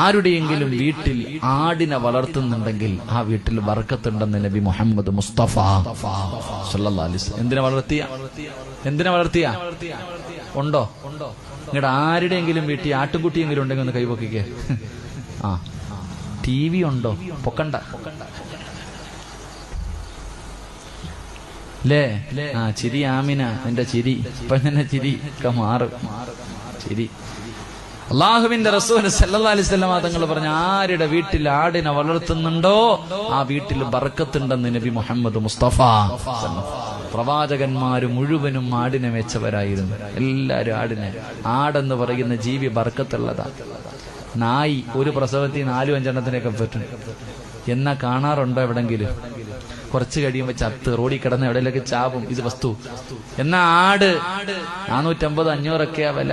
ആരുടെയെങ്കിലും വീട്ടിൽ ആടിനെ വളർത്തുന്നുണ്ടെങ്കിൽ ആ വീട്ടിൽ ബർക്കത്തുണ്ടെന്ന് നബി മുഹമ്മദ് മുസ്തഫ സല്ലല്ലാഹു അലൈഹി വസല്ലം. എന്തിനാ വളർത്തിയ ഉണ്ടോ? നിങ്ങളുടെ ആരുടെയെങ്കിലും വീട്ടിൽ ആട്ടുംകുട്ടിയെങ്കിലും ഉണ്ടെങ്കിൽ ഒന്ന് കൈപൊക്കിക്കേ. ആ, TV ഉണ്ടോ? പൊക്കണ്ട ലേ. ആ, ചിരി ആമിന, എന്റെ ചിരി ഇപ്പൊ തന്നെ ചിരി ഒക്കെ മാറും. ചിരി. അള്ളാഹുവിന്റെ റസൂൽ സല്ലല്ലാഹു അലൈഹി വസല്ലം തങ്ങൾ പറഞ്ഞു, ആരുടെ വീട്ടിൽ ആടിനെ വളർത്തുന്നുണ്ടോ ആ വീട്ടിൽ ബർക്കത്തുണ്ടെന്ന് നബി മുഹമ്മദ് മുസ്തഫ. പ്രവാചകന്മാര് മുഴുവനും ആടിനെ വെച്ചവരായിരുന്നു. എല്ലാരും ആടിനെ. ആടെന്ന് പറയുന്ന ജീവി ബർക്കത്തുള്ളതാ. നായി ഒരു പ്രസവത്തിൽ 4-5 പറ്റും. എന്നാ കാണാറുണ്ടോ എവിടെങ്കിലും? കുറച്ച് കഴിയുമ്പോ ചത്ത് റോഡിൽ കിടന്ന് എവിടെയൊക്കെ ചാവും. ഇത് വസ്തു. എന്നാ ആട് 450-500 വില.